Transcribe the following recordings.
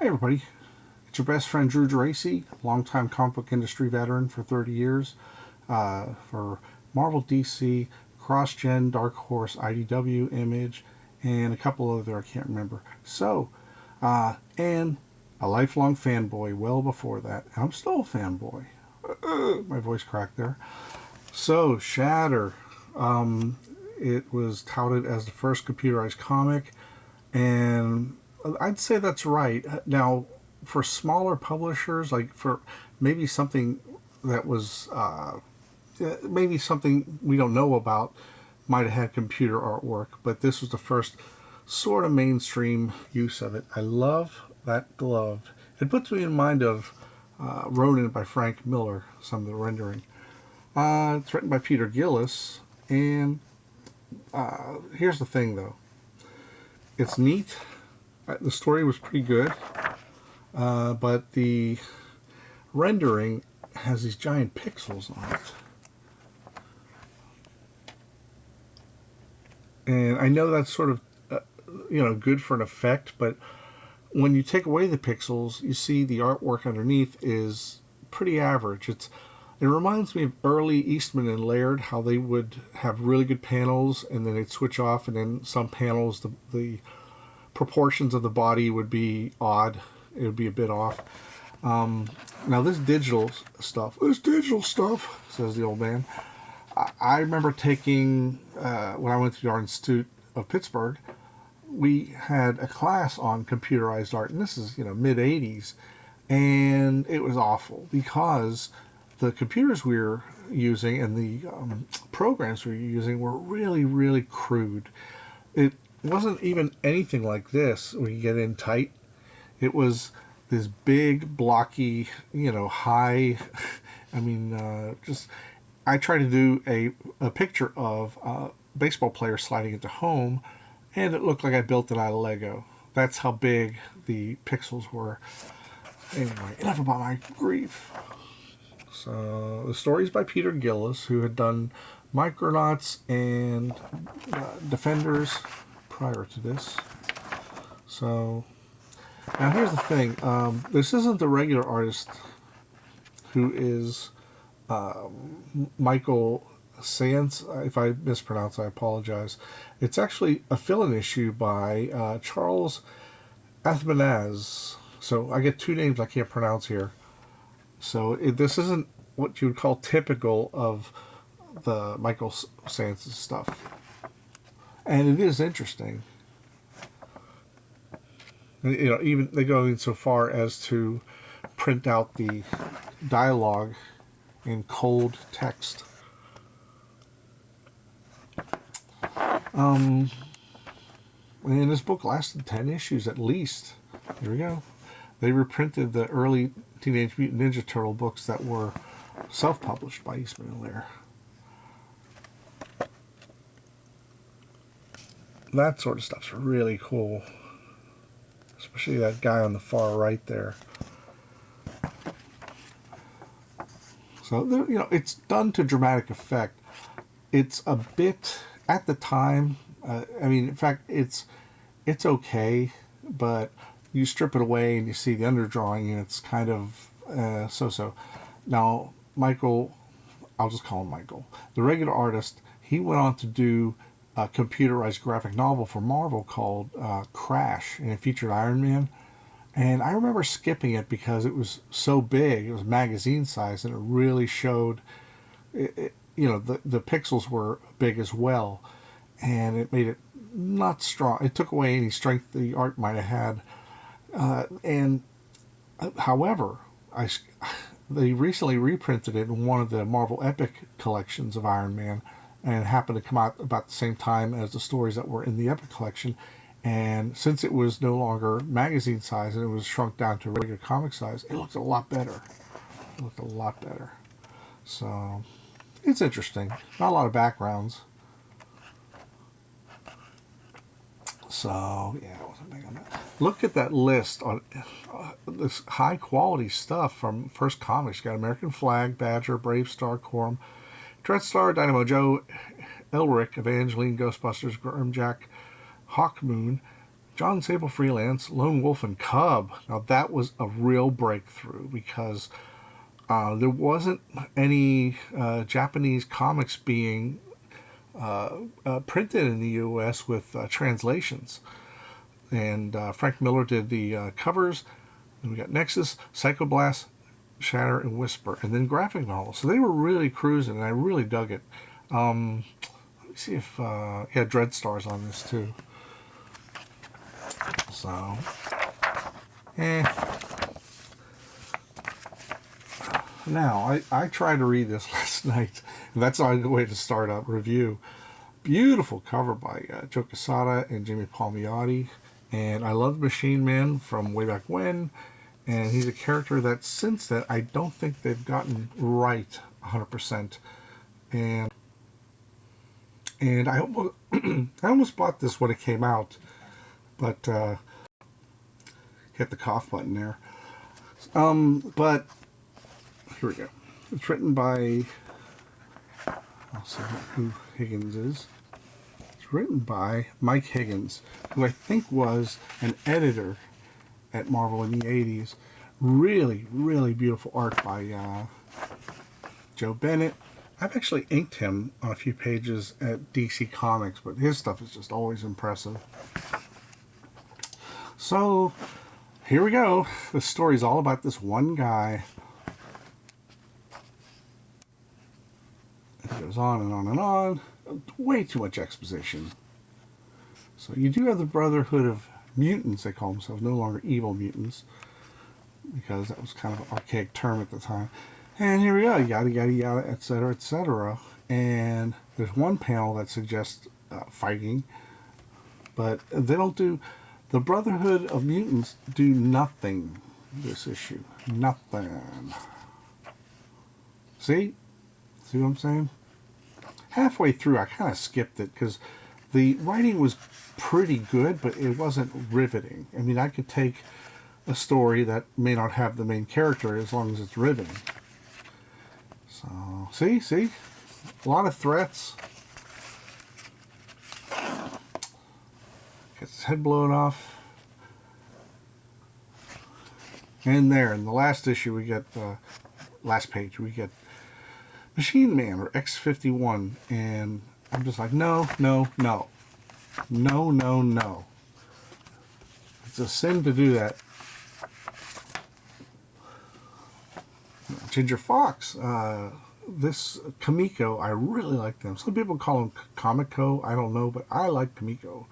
Hey everybody, it's your best friend Drew Geraci, longtime comic book industry veteran for 30 years, for Marvel, DC, Cross-Gen, Dark Horse, IDW, Image, and a couple other I can't remember. And a lifelong fanboy well before that. I'm still a fanboy. My voice cracked there. So, Shatter. It was touted as the first computerized comic, and I'd say that's right. Now, for smaller publishers, like for maybe something that was maybe something we don't know about, might have had computer artwork, but this was the first sort of mainstream use of it. I love that glove. It puts me in mind of Ronin by Frank Miller, some of the rendering. It's written by Peter Gillis, and here's the thing though. It's neat. The story was pretty good, but the rendering has these giant pixels on it. And I know that's sort of, good for an effect, but when you take away the pixels, you see the artwork underneath is pretty average. It reminds me of early Eastman and Laird, how they would have really good panels and then they'd switch off, and then some panels, the proportions of the body would be odd. It would be a bit off. Now this digital stuff, says the old man. I remember taking, when I went to the Art Institute of Pittsburgh, we had a class on computerized art, and this is, mid 80s, and it was awful because the computers we were using and the programs we were using were really, really crude. It wasn't even anything like this when you get in tight. It was this big, blocky, high. I tried to do a picture of a baseball player sliding into home, and it looked like I built it out of Lego. That's how big the pixels were. Anyway, enough about my grief. So the story is by Peter Gillis, who had done Micronauts and Defenders prior to this. So now here's the thing. This isn't the regular artist who is Michael Sands. If I mispronounce, I apologize. It's actually a fill-in issue by Charles Athmanaz. So I get two names I can't pronounce here. So this isn't what you would call typical of the Michael Sands stuff. And it is interesting. Even they go in so far as to print out the dialogue in cold text. And this book lasted 10 issues at least. Here we go. They reprinted the early Teenage Mutant Ninja Turtle books that were self-published by Eastman and Laird. That sort of stuff's really cool. Especially that guy on the far right there. So, it's done to dramatic effect. It's a bit, at the time, in fact, it's okay, but you strip it away and you see the underdrawing, and it's kind of so-so. Now, Michael, I'll just call him Michael, the regular artist, he went on to do a computerized graphic novel for Marvel called Crash, and it featured Iron Man. And I remember skipping it because it was so big. It was magazine size, and it really showed, the pixels were big as well. And it made it not strong. It took away any strength the art might have had. However, they recently reprinted it in one of the Marvel Epic collections of Iron Man, and it happened to come out about the same time as the stories that were in the Epic collection. And since it was no longer magazine size and it was shrunk down to regular comic size, it looked a lot better. So, it's interesting. Not a lot of backgrounds. So, yeah, I wasn't big on that. Look at that list on this high quality stuff from First Comics. You got American Flag, Badger, Brave Star, Quorum, Dreadstar, Dynamo Joe, Elric, Evangeline, Ghostbusters, Grimjack, Hawkmoon, John Sable Freelance, Lone Wolf and Cub. Now that was a real breakthrough because there wasn't any Japanese comics being printed in the U.S. with translations. And Frank Miller did the covers. And we got Nexus, Psychoblast, Shatter, and Whisper. And then graphic novels. So they were really cruising, and I really dug it. Let me see if... yeah, Dreadstar's on this, too. So... Now, I tried to read this last night. And that's a good way to start a review. Beautiful cover by Joe Quesada and Jimmy Palmiotti. And I love Machine Man from way back when. And he's a character that since then, I don't think they've gotten right 100%. And I almost, I almost bought this when it came out. But, hit the cough button there. But, here we go. It's written by, I'll see who Higgins is. It's written by Mike Higgins, who I think was an editor at Marvel in the 80s. Really, really beautiful art by Joe Bennett. I've actually inked him on a few pages at DC Comics, but his stuff is just always impressive. So, here we go. The story's all about this one guy. It goes on and on and on. Way too much exposition. So you do have the Brotherhood of Mutants, they call themselves, no longer evil mutants, because that was kind of an archaic term at the time. And here we go, yada yada yada, etc., etc. And there's one panel that suggests fighting, but they don't do. The Brotherhood of Mutants do nothing this issue. Nothing. See? See what I'm saying? Halfway through, I kind of skipped it because the writing was pretty good, but it wasn't riveting. I mean, I could take a story that may not have the main character as long as it's riveting. So, see? A lot of threats. Gets his head blown off. And there, in the last issue, we get, last page, we get Machine Man, or X-51, and I'm just like, no. It's a sin to do that. Ginger Fox, this Kamiko, I really like them. Some people call them Comico, I don't know, but I like Kamiko.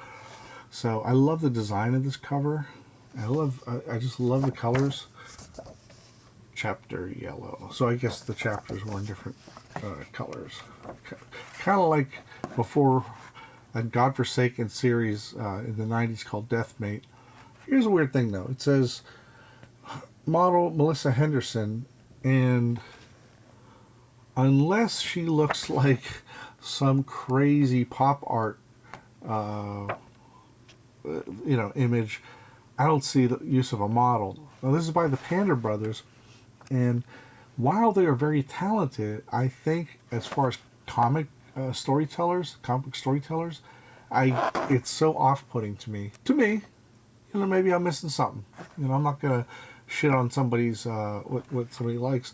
So I love the design of this cover. I just love the colors. Chapter yellow. So I guess the chapters were in different colors. Kind of like before a godforsaken series in the 90s called Deathmate. Here's a weird thing though. It says model Melissa Henderson, and unless she looks like some crazy pop art image, I don't see the use of a model. Now this is by the Panda Brothers. And while they are very talented, I think as far as comic storytellers, it's so off-putting to me. Maybe I'm missing something. I'm not gonna shit on somebody's what somebody likes.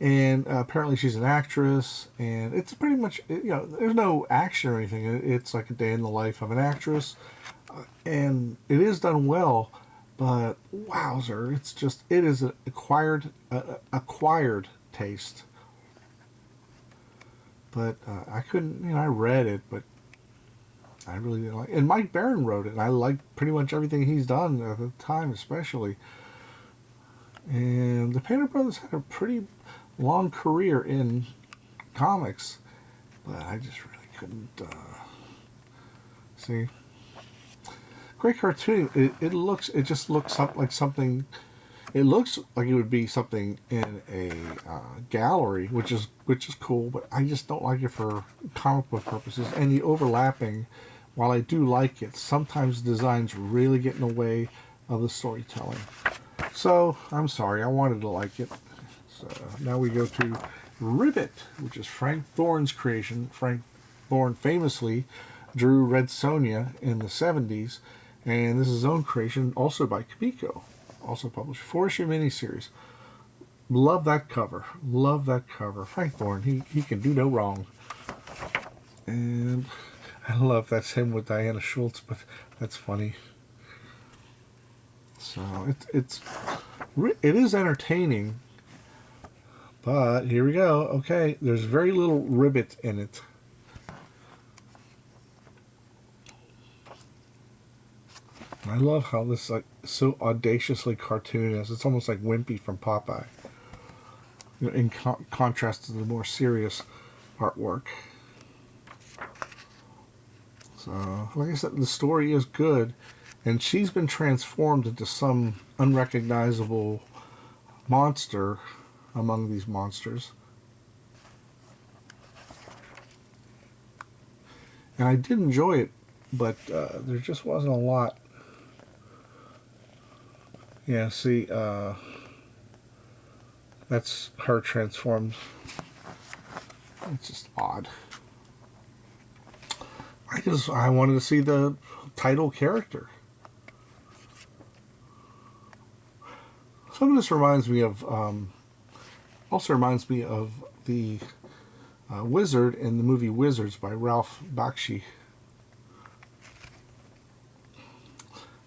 And apparently she's an actress, and it's pretty much there's no action or anything. It's like a day in the life of an actress, and it is done well. But wowzer, it is an acquired taste. But I couldn't, I read it, but I really didn't like it. And Mike Barron wrote it, and I liked pretty much everything he's done at the time, especially. And the Panda Brothers had a pretty long career in comics, but I just really couldn't see. Great cartoon. It just looks like something. It looks like it would be something in a gallery, which is cool. But I just don't like it for comic book purposes. And the overlapping, while I do like it, sometimes designs really get in the way of the storytelling. So I'm sorry. I wanted to like it. So now we go to Ribit, which is Frank Thorne's creation. Frank Thorne famously drew Red Sonja in the 70s. And this is his own creation, also by Kamiko. Also published 4-issue miniseries. Love that cover. Love that cover. Frank Thorne, he can do no wrong. And I love that's him with Diana Schultz, but that's funny. So it is entertaining. But here we go. Okay, there's very little Ribit in it. I love how this like so audaciously cartoonish. It's almost like Wimpy from Popeye. You know, in contrast to the more serious artwork. So, like I said, the story is good, and she's been transformed into some unrecognizable monster among these monsters. And I did enjoy it, but there just wasn't a lot. Yeah, see, that's her transformed. It's just odd. I wanted to see the title character. Some of this reminds me of, also reminds me of the Wizard in the movie Wizards by Ralph Bakshi.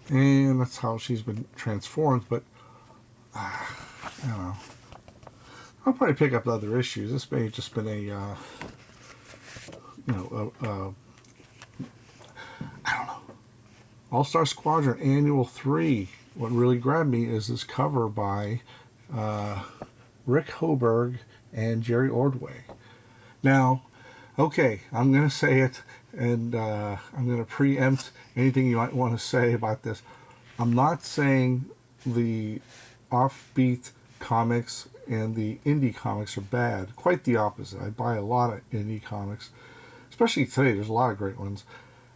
And that's how she's been transformed, but I don't know. I'll probably pick up the other issues. This may have just been a, I don't know. All-Star Squadron Annual 3. What really grabbed me is this cover by Rick Hoberg and Jerry Ordway. Now, okay, I'm going to say it, and I'm going to preempt anything you might want to say about this. I'm not saying the offbeat comics and the indie comics are bad. Quite the opposite. I buy a lot of indie comics, especially today. There's a lot of great ones.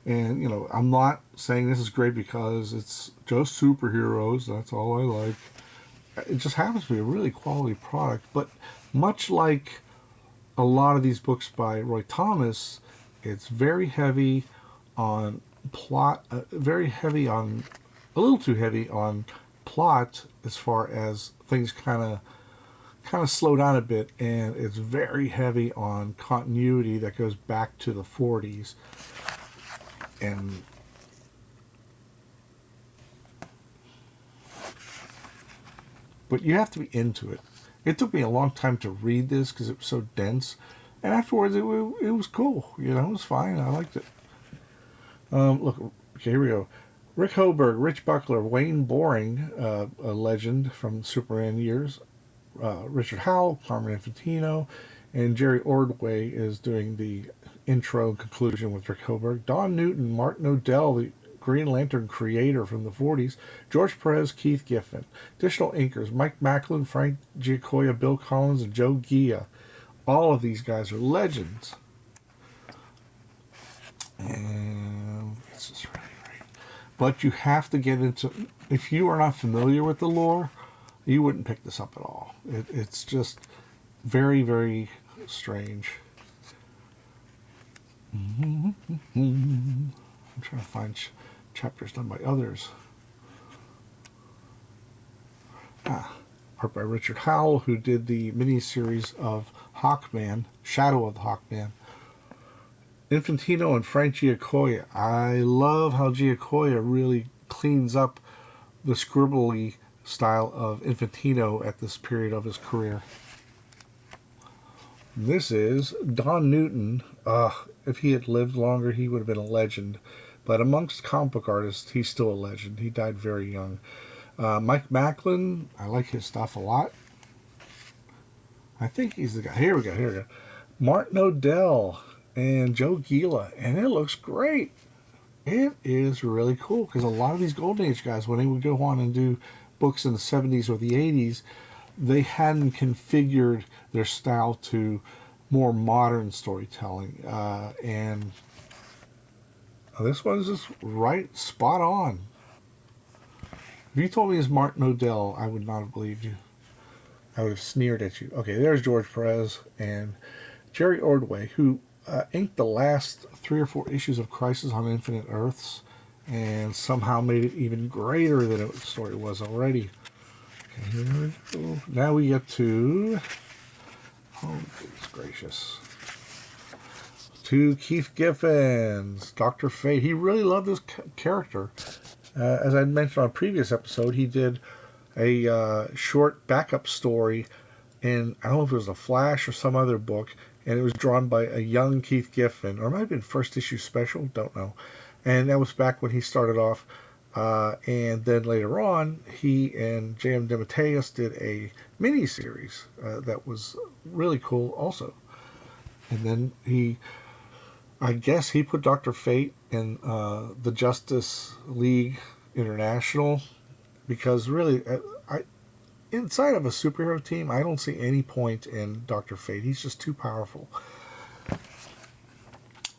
And, you know, I'm not saying this is great because it's just superheroes. That's all I like. It just happens to be a really quality product. But much like a lot of these books by Roy Thomas, it's very heavy on plot, a little too heavy on plot as far as things kind of slow down a bit, and it's very heavy on continuity that goes back to the 40s. And but you have to be into it. It took me a long time to read this because it was so dense, and afterwards it was cool. You know, it was fine. I liked it. Look, okay, here we go. Rick Hoberg, Rich Buckler, Wayne Boring, a legend from Superman years, Richard Howell, Carmen Infantino, and Jerry Ordway is doing the intro and conclusion with Rick Hoberg. Don Newton, Martin Odell, the Green Lantern creator from the 40s, George Perez, Keith Giffen. Additional inkers, Mike Macklin, Frank Giacoya, Bill Collins, and Joe Gia. All of these guys are legends. And this is really great. But you have to get into, if you are not familiar with the lore, you wouldn't pick this up at all. It's just very, very strange. I'm trying to find chapters done by others. Art by Richard Howell, who did the miniseries of Hawkman, Shadow of the Hawkman. Infantino and Frank Giacoya. I love how Giacoya really cleans up the scribbly style of Infantino at this period of his career. This is Don Newton. If he had lived longer, he would have been a legend. But amongst comic book artists, he's still a legend. He died very young. Mike Macklin, I like his stuff a lot. I think he's the guy. Here we go. Martin Odell and Joe Gila. And it looks great. It is really cool because a lot of these Golden Age guys, when they would go on and do books in the 70s or the 80s, they hadn't configured their style to more modern storytelling. And this one's just right, spot on. If you told me it's Martin Odell, I would not have believed you. I would have sneered at you. Okay, there's George Perez and Jerry Ordway, who inked the last 3 or 4 issues of Crisis on Infinite Earths. and somehow made it even greater than the story was already. Okay, here we go. Now we get to, oh goodness gracious, to Keith Giffen's Dr. Fate. He really loved this character. As I mentioned on a previous episode, he did a short backup story in, I don't know if it was a Flash or some other book, and it was drawn by a young Keith Giffen, or it might have been first issue special, don't know. And that was back when he started off. And then later on, he and J.M. DeMatteis did a mini-series that was really cool also. And then I guess he put Dr. Fate in the Justice League International, because really, inside of a superhero team, I don't see any point in Dr. Fate. He's just too powerful.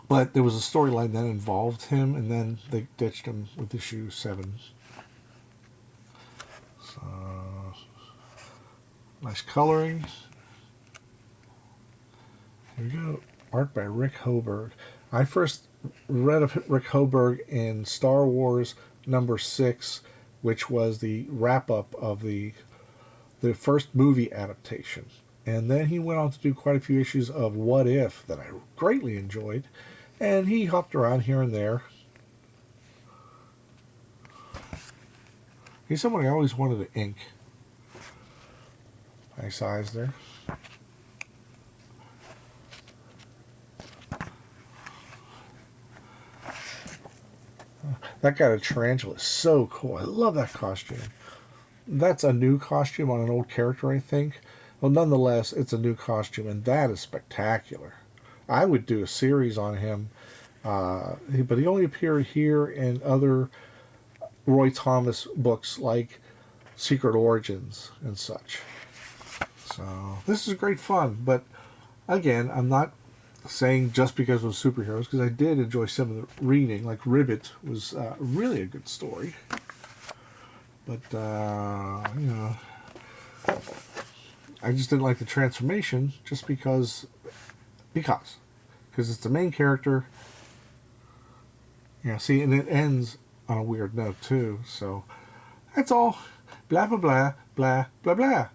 But there was a storyline that involved him, and then they ditched him with issue 7. So, nice coloring. Here we go. Art by Rick Hoberg. I first read of Rick Hoberg in Star Wars number 6, which was the wrap-up of the first movie adaptation. And then he went on to do quite a few issues of What If that I greatly enjoyed. And he hopped around here and there. He's someone I always wanted to ink. Nice eyes there. That guy, the tarantula, is so cool. I love that costume. That's a new costume on an old character, I think. Well, nonetheless, it's a new costume, and that is spectacular. I would do a series on him, but he only appeared here in other Roy Thomas books like Secret Origins and such. So this is great fun, but again, I'm not saying just because it was superheroes, because I did enjoy some of the reading, like Ribit was really a good story. But, you know, I just didn't like the transformation just because it's the main character. Yeah, see, and it ends on a weird note too. So that's all. Blah, blah, blah, blah, blah, blah.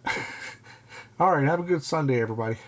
All right, have a good Sunday, everybody.